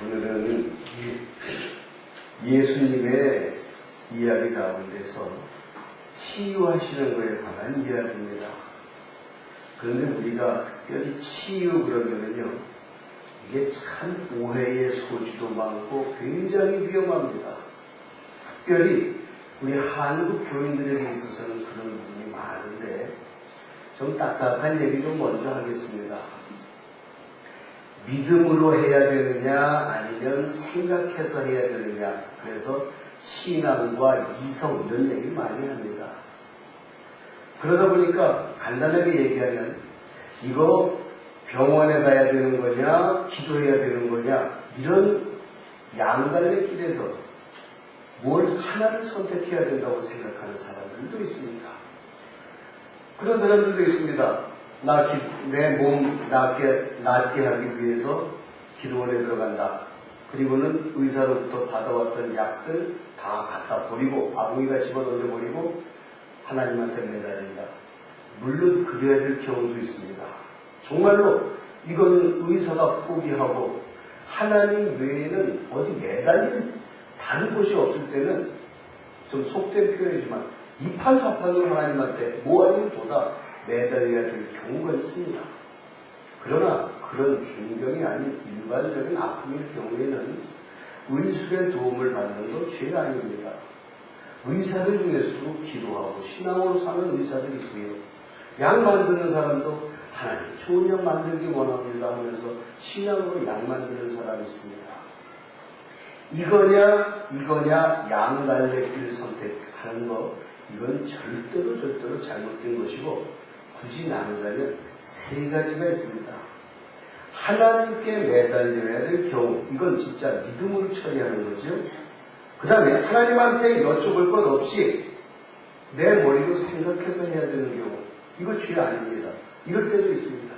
오늘은 예수님의 이야기 가운데서 치유하시는 것에 관한 이야기입니다. 그런데 우리가 특별히 치유 그러면요, 이게 참 오해의 소지도 많고 굉장히 위험합니다. 특별히 우리 한국 교인들에게 있어서는 그런 부분이 많은데, 좀 딱딱한 얘기 좀 먼저 하겠습니다. 믿음으로 해야 되느냐 아니면 생각해서 해야 되느냐, 그래서 신앙과 이성 이런 얘기 많이 합니다. 그러다 보니까 간단하게 얘기하면 이거 병원에 가야 되는 거냐 기도해야 되는 거냐, 이런 양갈래 길에서 뭘 하나를 선택해야 된다고 생각하는 사람들도 있습니다. 그런 사람들도 있습니다. 내 몸 낫게 하기 위해서 기도원에 들어간다. 그리고는 의사로부터 받아왔던 약들 다 갖다 버리고, 아궁이가 집어던져 버리고 하나님한테 매달린다. 물론 그래야 될 경우도 있습니다. 정말로 이거는 의사가 포기하고 하나님 외에는 어디 매달릴 다른 곳이 없을 때는, 좀 속된 표현이지만 이판사판으로 하나님한테 뭐 아니면 보다 매달려야 될 경우가 있습니다. 그러나 그런 중병이 아닌 일반적인 아픔일 경우에는 의술의 도움을 받는 건 죄 아닙니다. 의사들 중에서도 기도하고 신앙으로 사는 의사들이 있고요. 약 만드는 사람도 하나님 좋은 약 만들기 원합니다 하면서 신앙으로 약 만드는 사람이 있습니다. 이거냐 양갈래길 선택하는 거, 이건 절대로 잘못된 것이고, 굳이 나누자면 세 가지가 있습니다. 하나님께 매달려야 될 경우, 이건 진짜 믿음으로 처리하는 거죠. 그 다음에 하나님한테 여쭤볼 것 없이 내 머리로 생각해서 해야 되는 경우, 이거 죄 아닙니다. 이럴 때도 있습니다.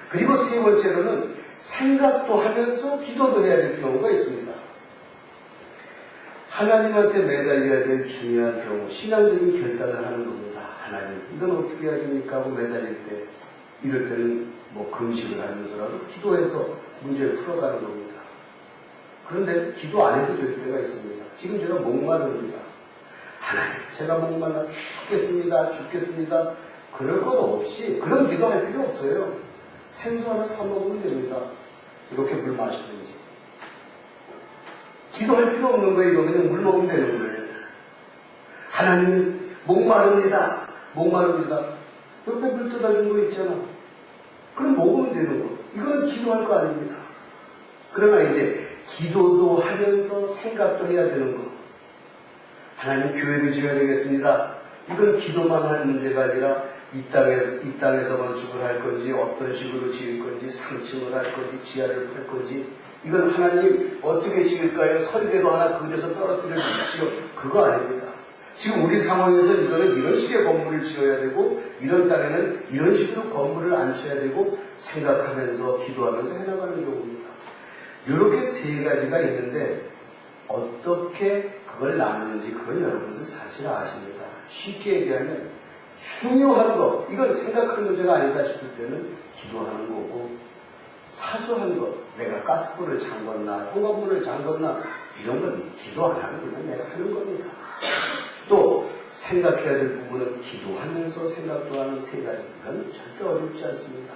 그리고 세 번째로는 생각도 하면서 기도도 해야 될 경우가 있습니다. 하나님한테 매달려야 될 중요한 경우, 신앙적인 결단을 하는 겁니다. 하나님, 이건 어떻게 해야 됩니까 하고 매달릴 때, 이럴 때는 뭐 금식을 하면서라도 기도해서 문제를 풀어가는 겁니다. 그런데 기도 안 해도 될 때가 있습니다. 지금 제가 목마릅니다. 하나님, 제가 목말라 죽겠습니다. 그럴 것 없이, 그런 기도할 필요 없어요. 생수 하나 사 먹으면 됩니다. 이렇게 물 마시든지. 기도할 필요 없는 거예요. 이거 그냥 물 먹으면 되는 거예요. 하나님, 목마릅니다. 옆에 물 떠다 준 거 있잖아. 그럼 먹으면 되는 거. 이거는 기도할 거 아닙니다. 그러나 이제 기도도 하면서 생각도 해야 되는 거. 하나님, 교회를 지어야 되겠습니다. 이건 기도만 할 문제가 아니라 이 땅에서 건축을 할 건지, 어떤 식으로 지을 건지, 상층을 할 건지, 지하를 팔 건지, 이건 하나님 어떻게 지을까요? 설계도 하나 그려서 떨어뜨려 주십시오. 그거 아닙니다. 지금 우리 상황에서 이거는 이런 식의 건물을 지어야 되고, 이런 땅에는 이런 식으로 건물을 앉혀야 되고, 생각하면서 기도하면서 해나가는 경우입니다. 이렇게 세 가지가 있는데 어떻게 그걸 나누는지 그건 여러분들 사실 아십니다. 쉽게 얘기하면 중요한 거, 이건 생각하는 문제가 아니다 싶을 때는 기도하는 거고, 사소한 것, 내가 가스불을 잠궜나 홍합물을 잠궜나 이런 건 기도 안 하고 그냥 내가 하는 겁니다. 또 생각해야 될 부분은 기도하면서 생각도 하는 세 가지, 이건 절대 어렵지 않습니다.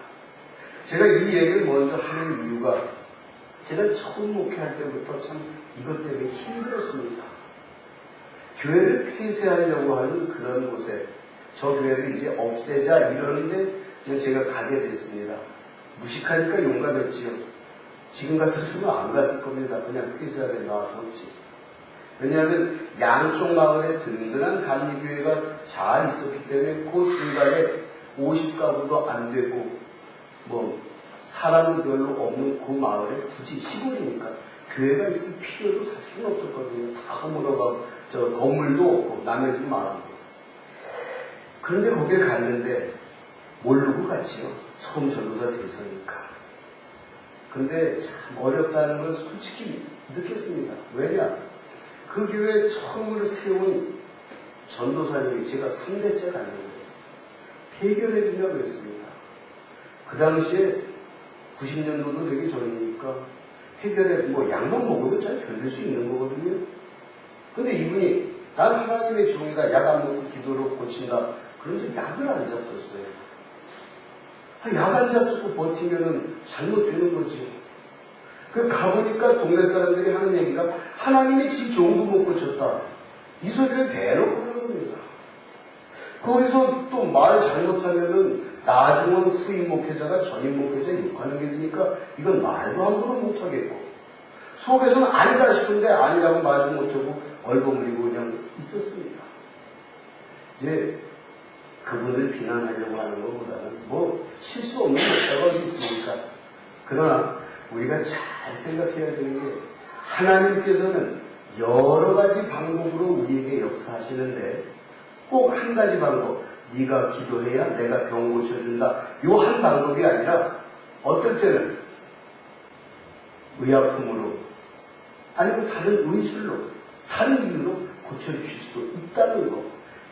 제가 이 얘기를 먼저 하는 이유가, 제가 처음 목회할 때부터 참 이것 때문에 힘들었습니다. 교회를 폐쇄하려고 하는 그런 곳에 저 교회를 이제 없애자 이러는데 제가 가게 됐습니다. 무식하니까 용감했지요. 지금 같았으면 안 갔을 겁니다. 그냥 폐쇄하게 놔뒀지. 왜냐하면 양쪽 마을에 든든한 감리교회가 잘 있었기 때문에 그 중간에 50가구도 안 되고 뭐 사람은 별로 없는 그 마을에, 굳이 시골이니까 교회가 있을 필요도 사실은 없었거든요. 다 허물어가고 건물도 없고 남의 집 마을이고. 그런데 거기에 갔는데 모르고 갔지요. 처음 전도사 돼서니까. 근데 참 어렵다는 걸 솔직히 느꼈습니다. 왜냐? 그 교회에 처음으로 세운 전도사님이 제가 3대째 가는 거예요. 해결해 준다고 했습니다. 그 당시에 90년도도 되기 전이니까 해결해, 뭐 약만 먹으면 잘 견딜 수 있는 거거든요. 근데 이분이 난 하나님의 종이다, 약 안 먹고 기도로 고친다. 그러면서 약을 안 잡섰어요. 약 안 잡수고 버티면은 잘못되는 거지. 그 가보니까 동네 사람들이 하는 얘기가 하나님이 지 종도 못 고쳤다. 이 소리를 대놓고 그러는 겁니다. 거기서 또 말 잘못하면은 나중은 후임 목회자가 전임 목회자 욕하는 게 되니까 이건 말도 함부로 못하겠고 속에서는 아니다 싶은데 아니라고 말도 못하고 얼버무리고 그냥 있었습니다. 이제 그분을 비난하려고 하는 것보다는 뭐 실수 없는 목사가 어디 있습니까? 그러나 우리가 잘 생각해야 되는 게 하나님께서는 여러 가지 방법으로 우리에게 역사하시는데 꼭 한 가지 방법, 네가 기도해야 내가 병 고쳐준다. 요 한 방법이 아니라 어떨 때는 의약품으로 아니면 다른 의술로 다른 이유로 고쳐주실 수도 있다는 거.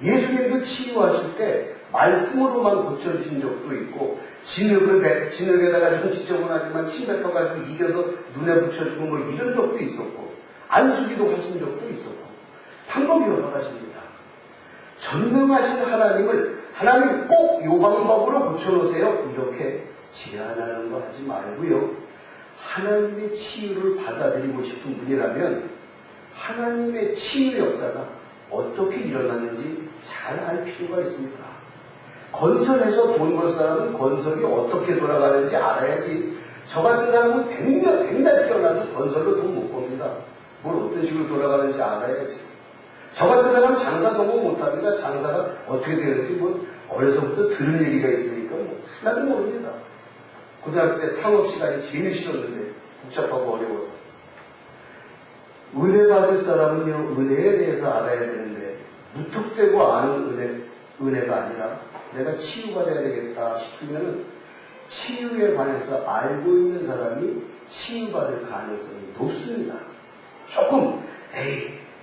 예수님도 치유하실 때 말씀으로만 고쳐주신 적도 있고 진흙에다가 좀 지저분하지만 침 뱉어가지고 이겨서 눈에 붙여주고 뭐 이런 적도 있었고 안수기도 하신 적도 있었고 방법이 여러 가지입니다. 전능하신 하나님을 하나님 꼭 이 방법으로 고쳐놓으세요 이렇게 제안하는 거 하지 말고요. 하나님의 치유를 받아들이고 싶은 분이라면 하나님의 치유 역사가 어떻게 일어났는지 잘 알 필요가 있습니다. 건설해서 돈 벌 사람은 건설이 어떻게 돌아가는지 알아야지. 저 같은 사람은 백날 태어나도 건설로 돈 못 법니다. 뭘 어떤 식으로 돌아가는지 알아야지. 저 같은 사람은 장사 성공 못합니다. 장사가 어떻게 되는지 뭐 어려서부터 들은 얘기가 있으니까 뭐 하나도 모릅니다. 고등학교 때 상업 시간이 제일 싫었는데 복잡하고 어려워서. 은혜 받을 사람은요 은혜에 대해서 알아야 되는데 무턱대고 아는 은혜가 아니라 내가 치유받아야 되겠다 싶으면은 치유에 관해서 알고 있는 사람이 치유받을 가능성이 높습니다. 조금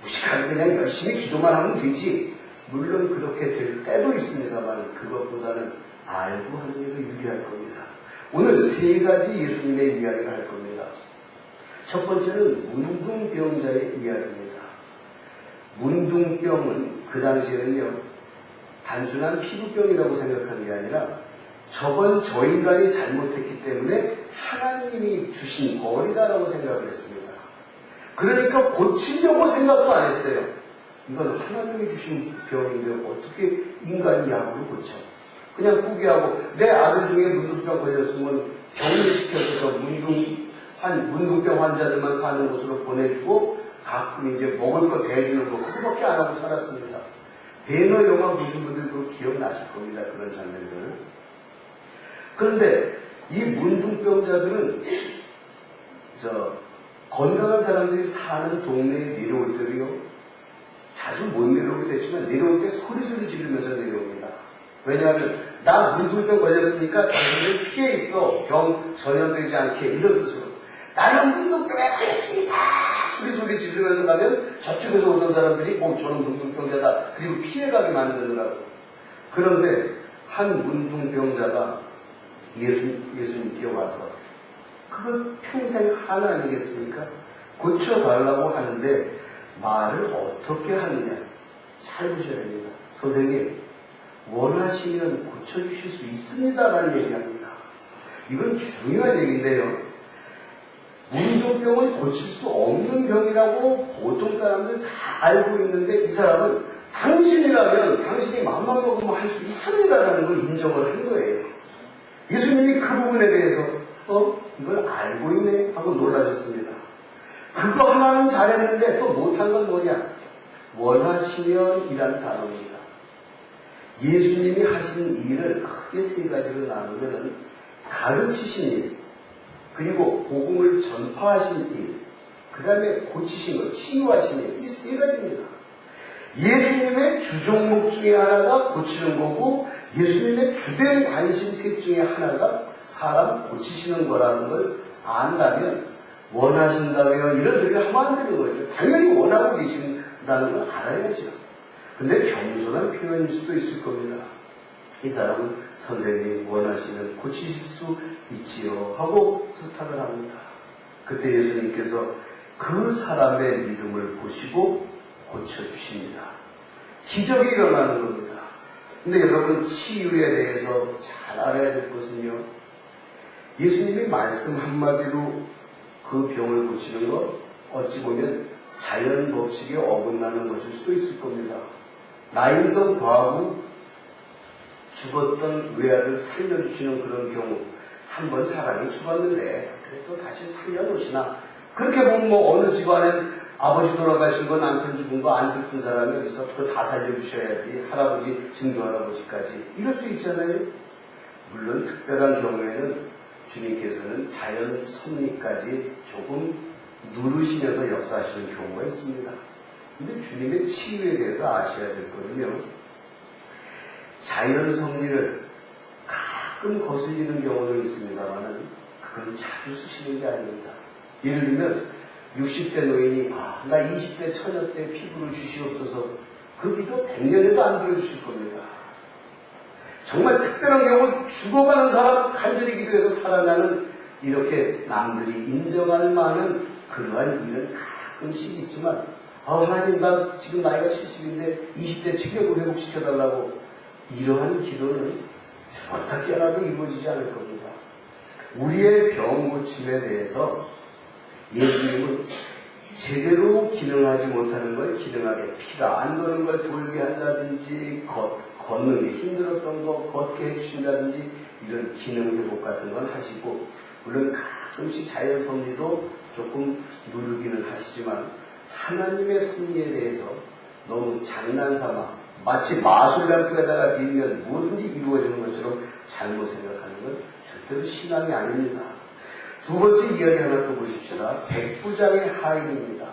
무식하게 그냥 열심히 기도만 하면 되지. 물론 그렇게 될 때도 있습니다만 그것보다는 알고 하는 일이 유리할 겁니다. 오늘 세 가지 예수님의 이야기를 할 겁니다. 첫 번째는 문둥병자의 이야기입니다. 문둥병은 그 당시에는요 단순한 피부병이라고 생각한 게 아니라 저건 저 인간이 잘못했기 때문에 하나님이 주신 벌이다라고 생각을 했습니다. 그러니까 고치려고 생각도 안 했어요. 이건 하나님이 주신 병인데 어떻게 인간이 약으로 고쳐? 그냥 포기하고 내 아들 중에 문둥병 걸렸으면 격리시켜서 문둥병 환자들만 사는 곳으로 보내주고 가끔 이제 먹을 거 대주는 거 그거밖에 안 하고 살았습니다. 배너 영화 보신 분들 그거 기억나실 겁니다. 그런 장면들을. 그런데 이 문둥병자들은 건강한 사람들이 사는 동네에 내려올 때도요 자주 못 내려오게 됐지만 내려올 때 소리 지르면서 내려옵니다. 왜냐하면 나 문둥병 걸렸으니까 당신을 피해 있어. 병 전염되지 않게 이런 뜻으로. 나는 문둥병에 걸렸습니다. 소리 지르면서 가면 저쪽에서 오던 사람들이 저는 문둥병자다. 그리고 피해가게 만드느라고. 그런데 한 문둥병자가 예수님께 와서 그거 평생 하나 아니겠습니까? 고쳐달라고 하는데 말을 어떻게 하느냐. 잘 보셔야 됩니다. 선생님 원하시면 고쳐주실 수 있습니다라는 얘기합니다. 이건 중요한 얘기인데요. 문둥병은 고칠 수 없는 병이라고 보통 사람들 다 알고 있는데 이 사람은 당신이라면 당신이 마음만 먹으면 할 수 있습니다라는 걸 인정을 한 거예요. 예수님이 그 부분에 대해서 이걸 알고 있네 하고 놀라셨습니다. 그거 하나는 잘했는데 또 못한 건 뭐냐? 원하시면 이라는 단어입니다. 예수님이 하신 일을 크게 세 가지로 나누면 가르치신 일, 그리고 복음을 전파하신 일, 그 다음에 고치신 것, 치유하신 일, 이 세 가지입니다. 예수님의 주종목 중에 하나가 고치는 거고 예수님의 주된 관심색 중에 하나가 사람 고치시는 거라는 걸 안다면 원하신다면 이런 소리를 하면 안 되는 거죠. 당연히 원하고 계신다는 걸 알아야죠. 근데 겸손한 표현일 수도 있을 겁니다. 이 사람은 선생님 원하시면 고치실 수 있지요 하고 부탁을 합니다. 그때 예수님께서 그 사람의 믿음을 보시고 고쳐주십니다. 기적이 일어나는 겁니다. 근데 여러분, 치유에 대해서 잘 알아야 될 것은요, 예수님이 말씀 한마디로 그 병을 고치는 것, 어찌 보면 자연 법칙에 어긋나는 것일 수도 있을 겁니다. 나인성 과부 죽었던 외아들 살려주시는 그런 경우, 한 번 사람이 죽었는데 그래도 다시 살려놓으시나, 그렇게 보면 뭐 어느 집안엔 아버지 돌아가신 거, 남편 죽은 거 안 슬픈 사람이 여기서 그거 다 살려주셔야지, 할아버지, 증조할아버지까지 이럴 수 있잖아요. 물론 특별한 경우에는 주님께서는 자연 섭리까지 조금 누르시면서 역사하시는 경우가 있습니다. 근데 주님의 치유에 대해서 아셔야 될 거는요, 자연 섭리를 가끔 거슬리는 경우는 있습니다만 그건 자주 쓰시는 게 아닙니다. 예를 들면 60대 노인이 나 20대 처녀 때 피부를 주시옵소서, 그 기도 100년에도 안 들어주실 겁니다. 정말 특별한 경우 죽어가는 사람 간절히 기도해서 살아나는, 이렇게 남들이 인정할 만한 그러한 일은 가끔씩 있지만, 하나님, 나 지금 나이가 70인데 20대 체력을 회복시켜달라고, 이러한 기도는 죽었다 깨어나도 이루어지지 않을 겁니다. 우리의 병 고침에 대해서 예수님은 제대로 기능하지 못하는 걸 기능하게, 피가 안 도는 걸 돌게 한다든지, 걷는 게 힘들었던 거 걷게 해주신다든지, 이런 기능 회복 같은 건 하시고, 물론 가끔씩 자연 섭리도 조금 누르기는 하시지만, 하나님의 섭리에 대해서 너무 장난삼아 마치 마술램프에다가 빌면 뭐든지 이루어지는 것처럼 잘못 생각하는 건 절대로 신앙이 아닙니다. 두 번째 이야기 하나 또 보십시다. 백부장의 하인입니다.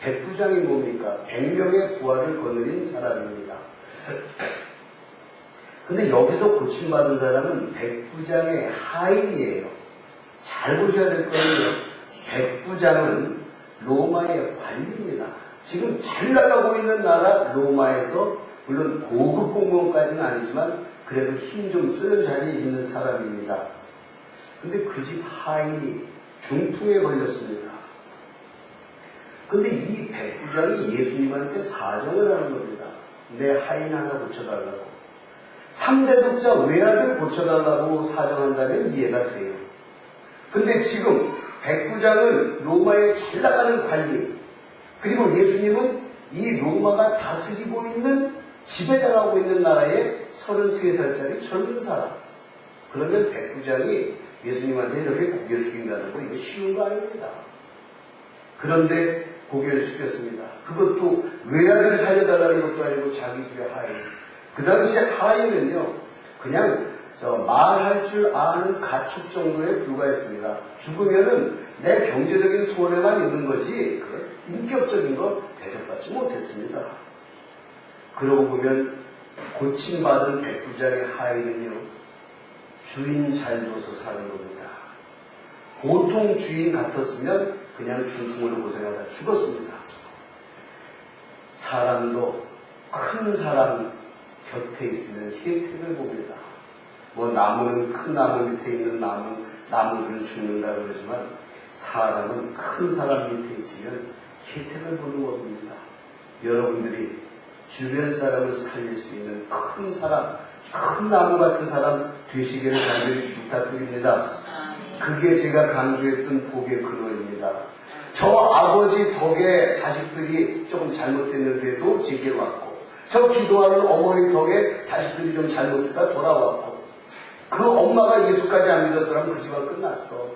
백부장이 뭡니까? 100명의 부활을 거느린 사람입니다. 근데 여기서 고침받은 사람은 백부장의 하인이에요. 잘 보셔야 될 거는요, 백부장은 로마의 관리입니다. 지금 잘 나가고 있는 나라 로마에서, 물론 고급 공무원까지는 아니지만 그래도 힘 좀 쓰는 자리에 있는 사람입니다. 근데 그 집 하인이 중풍에 걸렸습니다. 근데 이 백부장이 예수님한테 사정을 하는 겁니다. 내 하인 하나 고쳐달라고. 3대 독자 외아들 고쳐달라고 사정한다면 이해가 돼요. 근데 지금 백부장은 로마에 잘 나가는 관리, 그리고 예수님은 이 로마가 다스리고 있는, 지배당하고 있는 나라의 33살짜리 젊은 사람. 그러면 백부장이 예수님한테 이렇게 고개 숙인다는 거, 이거 쉬운 거 아닙니다. 그런데 고개를 숙였습니다. 그것도 외아들 살려달라는 것도 아니고 자기 집의 하인. 그 당시에 하인은요, 그냥 말할 줄 아는 가축 정도에 불과했습니다. 죽으면은 내 경제적인 손해만 있는 거지, 인격적인 거 대접받지 못했습니다. 그러고 보면 고침받은 백부장의 하인은요, 주인 잘 둬서 사는 겁니다. 보통 주인 같았으면 그냥 중풍으로 고생하다 죽었습니다. 사람도 큰 사람 곁에 있으면 혜택을 봅니다. 뭐 나무는, 큰 나무 밑에 있는 나무들은 죽는다 그러지만, 사람은 큰 사람 밑에 있으면 혜택을 보는 겁니다. 여러분들이 주변 사람을 살릴 수 있는 큰 사람, 큰 나무 같은 사람 되시기를 간절히 부탁드립니다. 그게 제가 강조했던 복의 근원입니다. 저 아버지 덕에 자식들이 조금 잘못됐는데도 제게 왔고, 저 기도하는 어머니 덕에 자식들이 좀 잘못됐다 돌아왔고, 그 엄마가 예수까지 안 믿었더라면 그 집안 끝났어.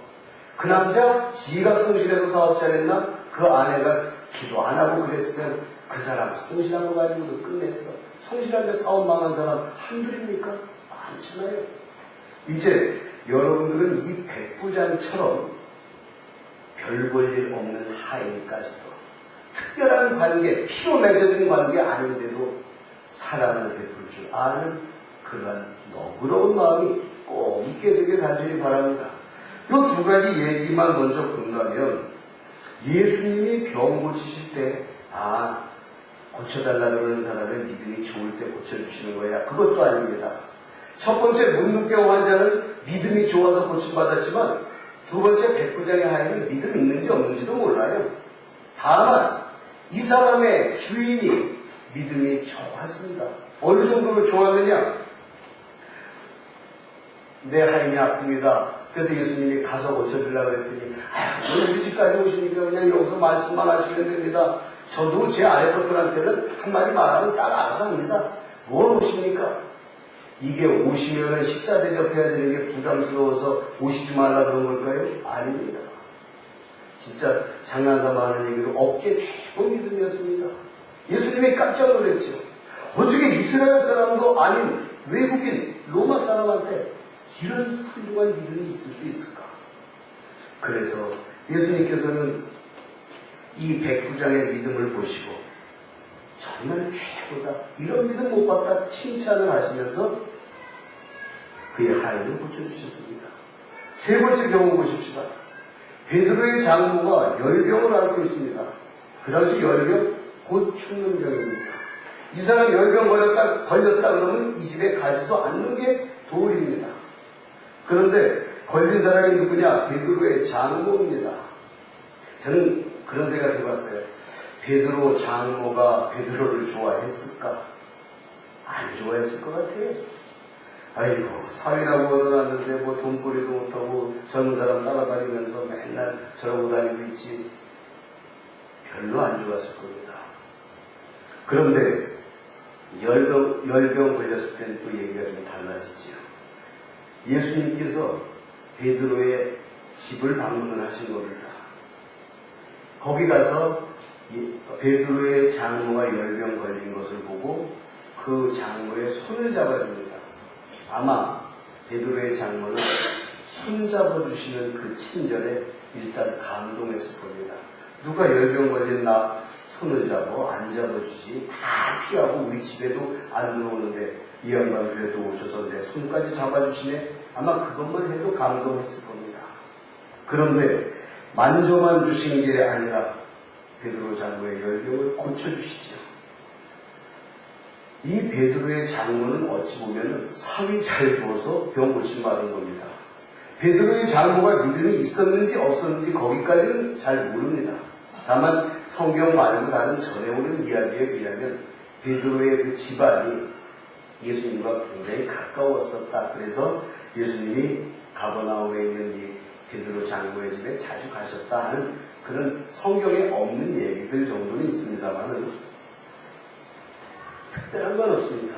그 남자 지가 성실해서 사업자 했나? 그 아내가 기도 안 하고 그랬으면 그 사람 성실한 거 가지고도 끝냈어. 성실하게 사업 망한 사람 한둘입니까? 많잖아요. 이제 여러분들은 이 백부장처럼 별 볼 일 없는 하인까지도, 특별한 관계, 피로 맺어진 관계 아닌데도 사랑을 베풀 줄 아는 그러한 너그러운 마음이 꼭 있게 되길 간절히 바랍니다. 이 두 가지 얘기만 먼저 본다면, 예수님이 병 고치실 때 고쳐달라고 그러는 사람의 믿음이 좋을 때 고쳐주시는 거야. 그것도 아닙니다. 첫 번째 문둥병 환자는 믿음이 좋아서 고침받았지만, 두 번째 백부장의 하인은 믿음 있는지 없는지도 몰라요. 다만 이 사람의 주인이 믿음이 좋았습니다. 어느 정도로 좋았느냐? 내 하인이 아픕니다. 그래서 예수님이 가서 고쳐주려고 했더니 왜 우리 집까지 오십니까? 그냥 여기서 말씀만 하시면 됩니다. 저도 제 아랫분들한테는 한마디 말하면 딱 알아서 합니다. 뭘 오십니까? 이게 오시면 식사 대접해야 되는 게 부담스러워서 오시지 말라 그런 걸까요? 아닙니다. 진짜 장난삼아 하는 얘기로 업계 최고 믿음이었습니다. 예수님이 깜짝 놀랐죠. 어떻게 이스라엘 사람도 아닌 외국인 로마 사람한테 이런 훌륭한 믿음이 있을 수 있을까? 그래서 예수님께서는 이 백부장의 믿음을 보시고 정말 최고다, 이런 믿음 못 봤다 칭찬을 하시면서 그의 하인을 고쳐주셨습니다. 세 번째 경우 보십시다. 베드로의 장모가 열병을 앓고 있습니다. 그 당시 열병 곧 죽는 병입니다. 이 사람 열병 걸렸다 그러면 이 집에 가지도 않는 게 도리입니다. 그런데 걸린 사람이 누구냐? 베드로의 장모입니다. 저는 그런 생각 해봤어요. 베드로 장모가 베드로를 좋아했을까? 안 좋아했을 것 같아요. 아이고, 사위라고 얻어놨는데 뭐 돈벌이도 못하고 젊은 사람 따라다니면서 맨날 저러고 다니고 있지. 별로 안 좋았을 겁니다. 그런데 열병 걸렸을 때는 또 얘기가 좀 달라지죠. 예수님께서 베드로의 집을 방문을 하신 겁니다. 거기 가서 베드로의 장모가 열병 걸린 것을 보고 그 장모의 손을 잡아줍니다. 아마 베드로의 장모는 손 잡아주시는 그 친절에 일단 감동했을 겁니다. 누가 열병 걸린 나 손을 잡아 안 잡아주지, 다 피하고 우리 집에도 안 들어오는데 이 양반 그래도 오셔서 내 손까지 잡아주시네. 아마 그것만 해도 감동했을 겁니다. 그런데 만져만 주신 게 아니라 베드로 장모의 열병을 고쳐주시죠. 이 베드로의 장모는 어찌 보면 사위 잘 두어서 병 고침 받은 겁니다. 베드로의 장모가 믿음이 있었는지 없었는지 거기까지는 잘 모릅니다. 다만 성경 말고 다른 전해오는 이야기에 비하면 베드로의 그 집안이 예수님과 굉장히 가까웠었다. 그래서 예수님이 가버나움에 있는 이 베드로 장모의 집에 자주 가셨다 하는 그런 성경에 없는 얘기들 정도는 있습니다만은 특별한 건 없습니다.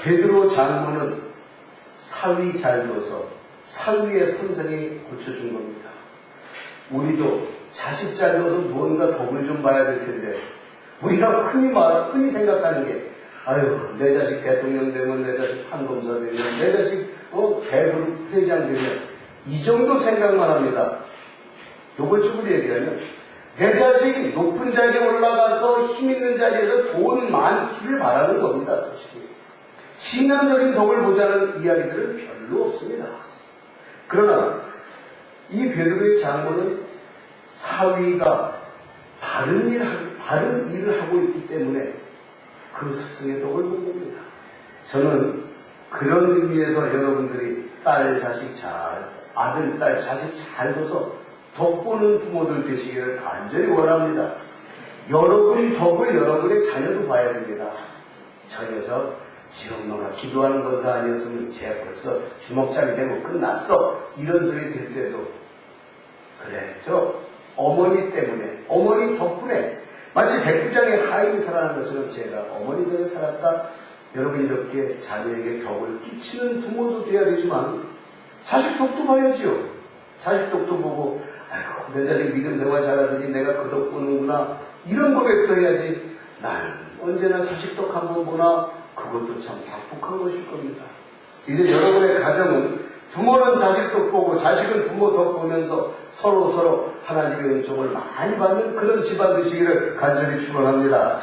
베드로 장모는 사위 잘 둬서 사위의 선생이 고쳐준 겁니다. 우리도 자식 잘 둬서 무언가 덕을 좀 봐야 될 텐데 우리가 흔히 생각하는 게 아유, 내 자식 대통령 되면, 내 자식 판검사 되면, 내 자식 대그룹 회장 되면 이 정도 생각만 합니다. 요걸적으로 얘기하면 내 자식이 높은 자리에 올라가서 힘 있는 자리에서 돈 많기를 바라는 겁니다. 솔직히 신앙적인 덕을 보자는 이야기들은 별로 없습니다. 그러나 이 베드로의 장모는 사위가 바른 일을 하고 있기 때문에 그 스승의 덕을 본 겁니다. 저는 그런 의미에서 여러분들이 딸, 자식 잘, 아들, 딸, 자식 잘 둬서 덕보는 부모들 되시기를 간절히 원합니다. 여러분 덕을 여러분의 자녀도 봐야 됩니다. 저에서 지 엄마가 기도하는 권사 아니었으면 쟤 벌써 주먹잡이 되고 끝났어. 이런 소리 들 때도 그래, 저 어머니 때문에, 어머니 덕분에 마치 백부장의 하인이 살아난 것처럼 제가 어머니 덕에 살았다. 여러분 이렇게 자녀에게 덕을 끼치는 부모도 돼야 되지만 자식 덕도 봐야지요. 자식 덕도 보고 아이고 내 자식 믿음 생활 잘하더니 내가 그 덕 보는구나, 이런 고백도 해야지. 나는 언제나 자식 덕 한번 보나, 그것도 참 박복한 것일 겁니다. 이제 여러분의 가정은 부모는 자식 덕 보고 자식은 부모 덕 보면서 서로 하나님의 은총을 많이 받는 그런 집안 되시기를 간절히 축원합니다.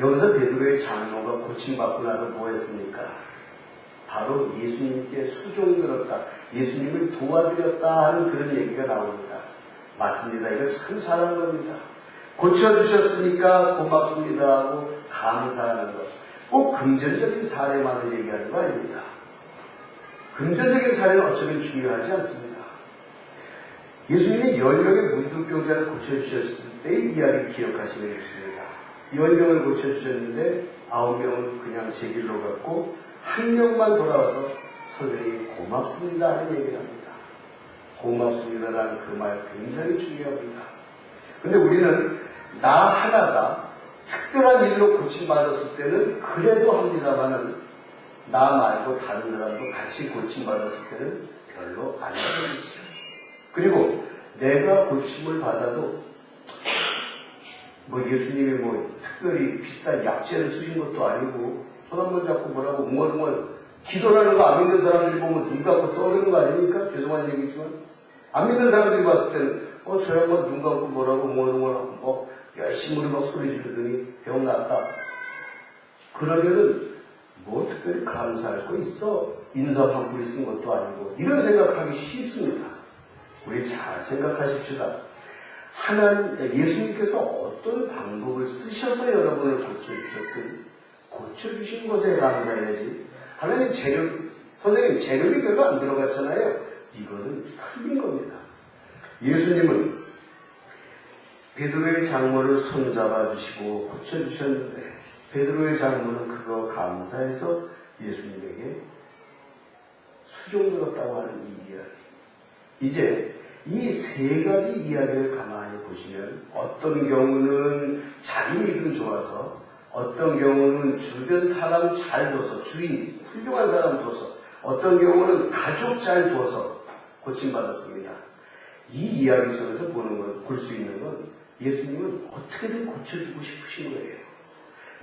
여기서 베드로의 장모가 고침받고 나서 뭐 했습니까? 바로 예수님께 수종들었다, 예수님을 도와드렸다 하는 그런 얘기가 나옵니다. 맞습니다. 이거 참 잘한 겁니다. 고쳐주셨으니까 고맙습니다 하고 감사하는 것. 꼭 금전적인 사례만을 얘기하는 거 아닙니다. 금전적인 사례는 어쩌면 중요하지 않습니다. 예수님이 10명의 문둥병자를 고쳐주셨을 때의 이야기 기억하시면 좋습니다. 10명을 고쳐주셨는데 9명은 그냥 제 길로 갔고 1명만 돌아와서 선생님 고맙습니다 하는 얘기를 합니다. 고맙습니다라는 그 말 굉장히 중요합니다. 근데 우리는 나 하나가 특별한 일로 고침받았을 때는 그래도 합니다만은 나 말고 다른 사람도 같이 고침받았을 때는 별로 안 하죠. 그리고 내가 고침을 받아도 뭐 예수님이 뭐 특별히 비싼 약재를 쓰신 것도 아니고 손 한번 잡고 뭐라고 웅얼웅얼 기도라는 거 안 믿는 사람들이 보면 눈 감고 떠오르는 거 아닙니까? 죄송한 얘기지만 안 믿는 사람들이 봤을 때는 저 양반 눈 감고 뭐라고 웅얼웅얼 하고 열심히 막 소리 지르더니 병 났다. 그러면은 뭐 특별히 감사할 거 있어? 인사 방풀이 쓴 것도 아니고 이런 생각하기 쉽습니다. 우리 잘 생각하십시다. 예수님께서 어떤 방법을 쓰셔서 여러분을 고쳐주셨든 고쳐주신 것에 감사해야지. 하나님 선생님 재력이 별로 안 들어갔잖아요. 이거는 틀린 겁니다. 예수님은 베드로의 장모를 손잡아 주시고 고쳐주셨는데 베드로의 장모는 그거 감사해서 예수님에게 수종 들었다고 하는 이 이야기. 이제 이 세 가지 이야기를 가만히 보시면 어떤 경우는 자기 믿음 좋아서 어떤 경우는 주변 사람 잘 둬서 주인 훌륭한 사람 둬서 어떤 경우는 가족 잘 둬서 고침받았습니다. 이 이야기 속에서 볼 수 있는 건 예수님은 어떻게든 고쳐주고 싶으신 거예요.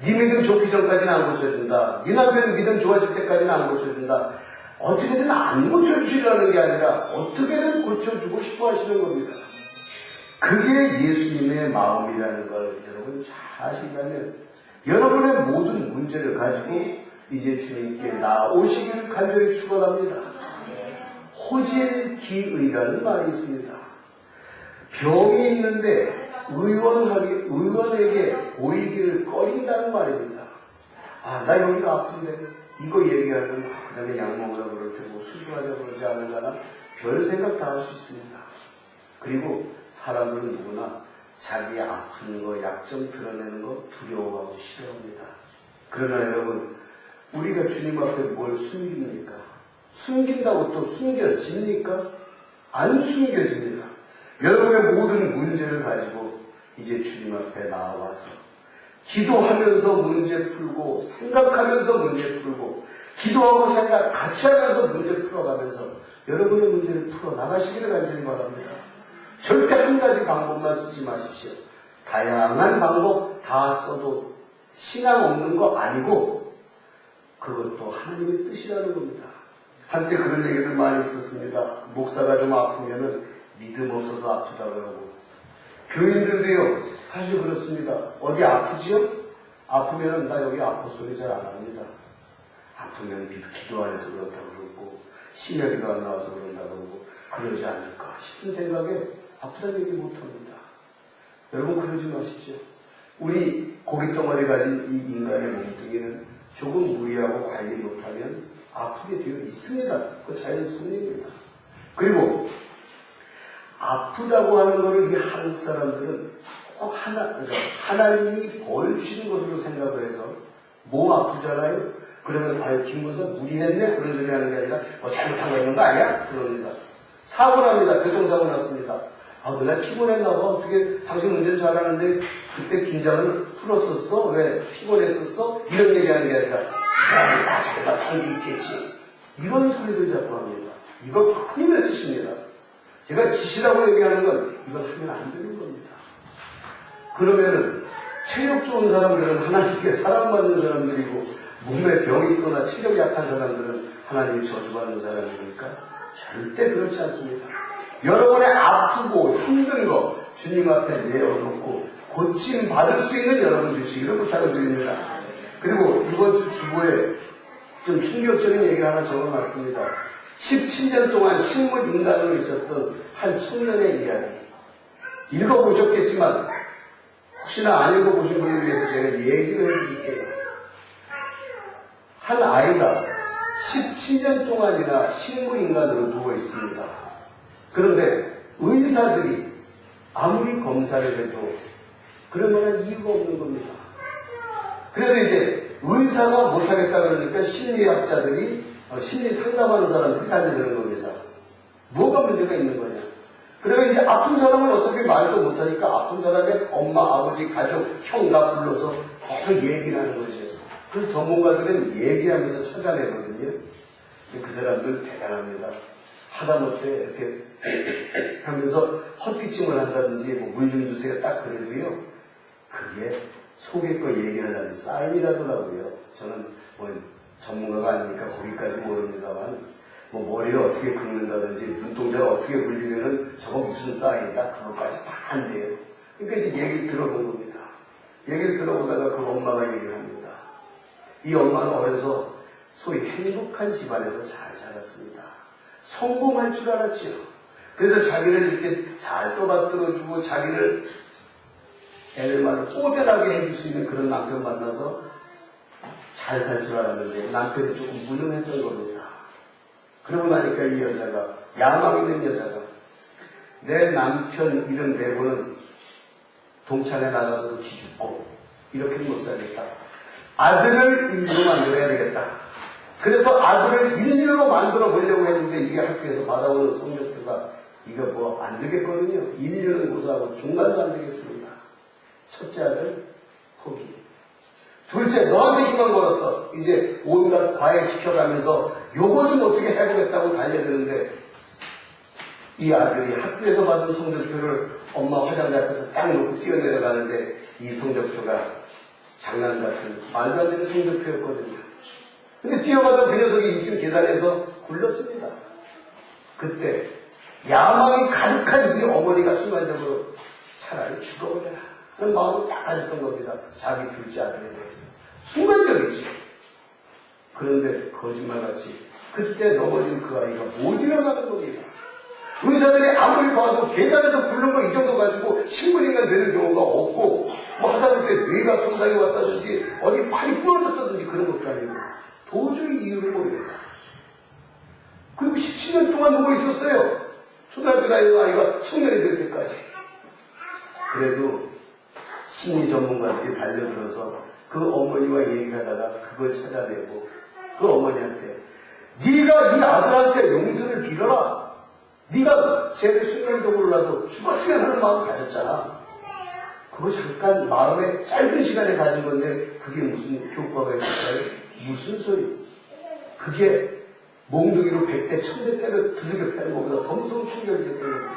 네 믿음 좋기 전까지는 안 고쳐준다. 네 남편 믿음 좋아질 때까지는 안 고쳐준다. 어떻게든 안 고쳐주시려는 게 아니라 어떻게든 고쳐주고 싶어 하시는 겁니다. 그게 예수님의 마음이라는 걸 여러분 잘 아신다면 여러분의 모든 문제를 가지고 이제 주님께 나오시기를 간절히 축원합니다. 호질기의라는 말이 있습니다. 병이 있는데 의원에게 보이기를 꺼린다는 말입니다. 나 여기가 아픈데 이거 얘기하면 그 다음에 약 먹으라고 그럴 테고 수술하자고 그러지 않을까나 별 생각 다 할 수 있습니다. 그리고 사람들은 누구나 자기 아픈 거, 약점 드러내는 거 두려워하고 싫어합니다. 그러나 여러분, 우리가 주님 앞에 뭘 숨깁니까? 숨긴다고 또 숨겨집니까? 안 숨겨집니다. 여러분의 모든 문제를 가지고 이제 주님 앞에 나와서 기도하면서 문제 풀고 생각하면서 문제 풀고 기도하고 생각 같이 하면서 문제 풀어가면서 여러분의 문제를 풀어나가시기를 간절히 바랍니다. 절대 한 가지 방법만 쓰지 마십시오. 다양한 방법 다 써도 신앙 없는 거 아니고 그것도 하나님의 뜻이라는 겁니다. 한때 그런 얘기들 많이 있었습니다. 목사가 좀 아프면은 믿음 없어서 아프다 그러고 교인들도요 사실 그렇습니다. 어디 아프지요? 아프면은 나 여기 아파 소리 잘 안 합니다. 아프면 기도 안 해서 그렇다 그러고 심야기도 안 나와서 그런다 그러고 그러지 않을까 싶은 생각에 아프다는 얘기 못합니다. 여러분 그러지 마십시오. 우리 고깃덩어리 가진 이 인간의 몸뚱이는 조금 무리하고 관리 못하면 아프게 되어 있습니다. 그 자연스러운 일입니다. 그리고 아프다고 하는 것을 이 한국 사람들은 꼭 하나님이 벌 주신 것으로 생각을 해서 몸 아프잖아요. 그러면 김문사 무리했네 그런 소리 하는 게 아니라 잘못한 거 있는 거 아니야? 그럽니다. 사고 납니다. 교통사고 났습니다. 나 피곤했나 봐. 어떻게 당신 운전 잘하는데 그때 긴장을 풀었었어? 왜 피곤했었어? 이런 얘기하는 게 아니라 나 잘다 당기 있겠지. 이런 소리를 자꾸 합니다. 이거 큰일의 짓입니다. 제가 짓이라고 얘기하는 건 이걸 하면 안 되는 겁니다. 그러면은 체력 좋은 사람들은 하나님께 사랑받는 사람들이고 몸에 병이 있거나 체력이 약한 사람들은 하나님이 저주받는 사람이니까 절대 그렇지 않습니다. 여러분의 아프고 힘든 거 주님 앞에 내어놓고 고침 받을 수 있는 여러분 되시기를 부탁을 드립니다. 그리고 이번 주 주보에 좀 충격적인 얘기를 하나 적어놨습니다. 17년 동안 식물 인간으로 있었던 한 청년의 이야기. 읽어보셨겠지만 혹시나 안 읽어보신 분을 위해서 제가 얘기를 해드릴게요. 한 아이가 17년 동안이나 식물 인간으로 누워 있습니다. 그런데 의사들이 아무리 검사를 해도 그럴 만한 이유가 없는 겁니다. 그래서 이제 의사가 못하겠다 그러니까 심리학자들이 심리 상담하는 사람들이 달려드는 겁니다. 뭐가 문제가 있는 거냐. 그러면 이제 아픈 사람은 어차피 말도 못하니까 아픈 사람의 엄마, 아버지, 가족, 형가 불러서 계속 얘기를 하는 거죠. 그래서 전문가들은 얘기하면서 찾아내거든요. 그 사람들 대단합니다. 하다못해 이렇게 하면서 헛기침을 한다든지 물 좀 주세요 딱 그래도요. 그게 속에 거 얘기하려는 사인이라더라고요. 저는 뭐 전문가가 아니니까 거기까지 모릅니다만 머리를 어떻게 긁는다든지 눈동자를 어떻게 굴리면은 저거 무슨 사인이다 그것까지 다 안 돼요. 그러니까 이제 얘기를 들어본 겁니다. 얘기를 들어보다가 그 엄마가 얘기를 합니다. 이 엄마는 어려서 소위 행복한 집안에서 잘 자랐습니다. 성공할 줄 알았죠. 그래서 자기를 이렇게 잘 떠받들어주고 자기를 애를 말로 꼬대하게 해줄 수 있는 그런 남편 만나서 잘 살 줄 알았는데 남편이 조금 무능했던 겁니다. 그러고 나니까 이 여자가 야망 있는 여자가 내 남편 이름 내고는 동창회 나가서도 기죽고 이렇게는 못 살겠다. 아들을 인류로 만들어야 되겠다. 그래서 아들을 인류로 만들어 보려고 했는데 이게 학교에서 받아오는 성적표가 이거 뭐 안 되겠거든요. 인류는 고사하고 중간도 안 되겠습니다. 첫째 아들 포기. 둘째 너한테 힘만 걸었어. 이제 온갖 과외 시켜가면서 요거 좀 어떻게 해보겠다고 달려드는데 이 아들이 학교에서 받은 성적표를 엄마 화장대 앞에서 딱 놓고 뛰어내려가는데 이 성적표가 장난 같은 말도 안 되는 성적표였거든요. 근데 뛰어가던 그 녀석이 2층 계단에서 굴렀습니다. 그때 야망이 가득한 이 어머니가 순간적으로 차라리 죽어버려라 그런 마음을 딱 가졌던 겁니다. 자기 둘째 아들에 대해서. 순간적이지. 그런데 거짓말같이 그때 넘어진 그 아이가 못 일어나는 겁니다. 의사들이 아무리 봐도 계단에서 굴른 거 이 정도 가지고 식물인간 되는 경우가 없고 뭐 하다못해 뇌가 손상이 왔다든지 어디 팔이 부러졌다든지 그런 것도 아니고 도저히 이유를 모르겠다. 그리고 17년 동안 누워 있었어요. 초등학교 다니는 아이가 청년이 될 때까지. 그래도 심리 전문가들이 달려들어서 그 어머니와 얘기를 하다가 그걸 찾아내고 그 어머니한테 네가 네 아들한테 용서를 빌어라. 네가 쟤를 순간적으로라도 죽었으면 하는 마음을 가졌잖아. 그거 잠깐 마음에 짧은 시간에 가진 건데 그게 무슨 효과가 있을까요? 무슨 소리? 그게 몽둥이로 100대 1000대 때려 두들겨 패는 것보다 더 무서운 충격이 됐던 겁니다.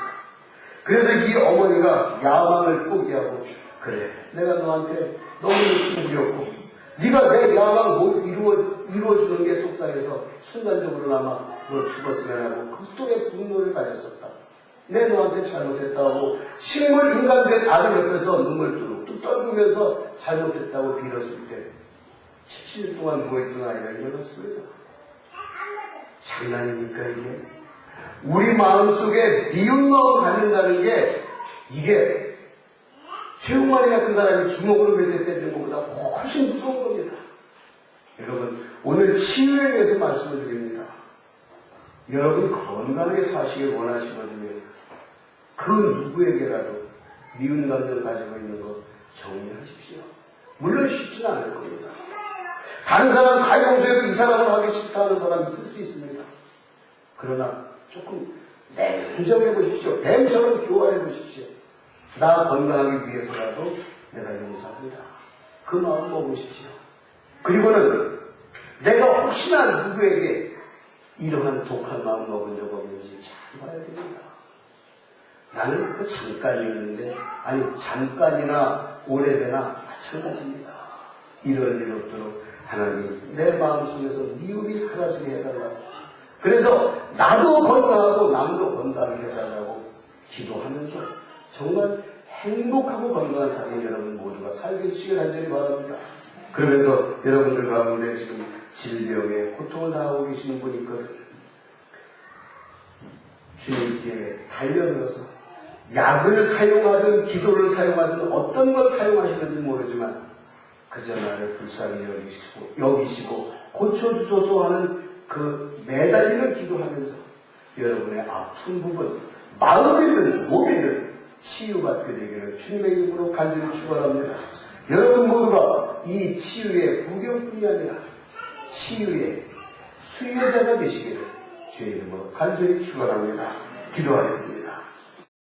그래서 이 어머니가 야망을 포기하고 그래 내가 너한테 너무 충분이었고 네가 내 야망 못 이루어주는 게 속상해서 순간적으로나마 너 죽었으면 하고 극도의 분노를 가졌었다. 내 너한테 잘못했다고 식물 인간된 아들 옆에서 눈물 뚝뚝 떨구면서 잘못했다고 빌었을 때 17년 동안 누워있던 아이가 일어났습니다. 장난입니까 이게? 우리 마음속에 미운 마음 갖는다는 게 이게 최홍만이 같은 사람이 주먹으로 몇 대 때리는 것보다 훨씬 무서운 겁니다. 여러분 오늘 치유에 대해서 말씀을 드립니다. 여러분 건강하게 사시길 원하시거든요. 그 누구에게라도 미운 감정을 가지고 있는 거 정리하십시오. 물론 쉽지는 않을 겁니다. 다른 사람 가해공소에도 이 사람을 하기 싫다 하는 사람이 있을 수 있습니다. 그러나 조금 냉정해 보십시오. 뱀처럼 교화해 보십시오. 나 건강하기 위해서라도 내가 용서합니다. 그 마음 먹으십시오. 그리고는 내가 혹시나 누구에게 이러한 독한 마음 먹은 적 없는지 잘 봐야 됩니다. 나는 그 잠깐이었는데 아니 잠깐이나 오래되나 마찬가지입니다. 이럴 일 없도록 하나님 내 마음속에서 미움이 사라지게 해달라고 그래서 나도 건강하고 남도 건강하게 해달라고 기도하면서 정말 행복하고 건강한 삶을 여러분 모두가 살게 해주시길 간절히 바랍니다. 그러면서 여러분들 가운데 지금 질병에 고통을 당하고 계시는 분이 있거든요. 주님께 달려들어서 약을 사용하든 기도를 사용하든 어떤 걸 사용하시는지 모르지만 그저 나를 불쌍히 여기시고 고쳐주소서 하는 그 매달리는 기도하면서 여러분의 아픈 부분, 마음이든 몸이든 치유받게 되기를 주님의 이름으로 간절히 축원합니다. 여러분 모두가 이 치유의 구경뿐이 아니라 치유의 수혜자가 되시기를 주의 이름으로 간절히 축원합니다. 기도하겠습니다.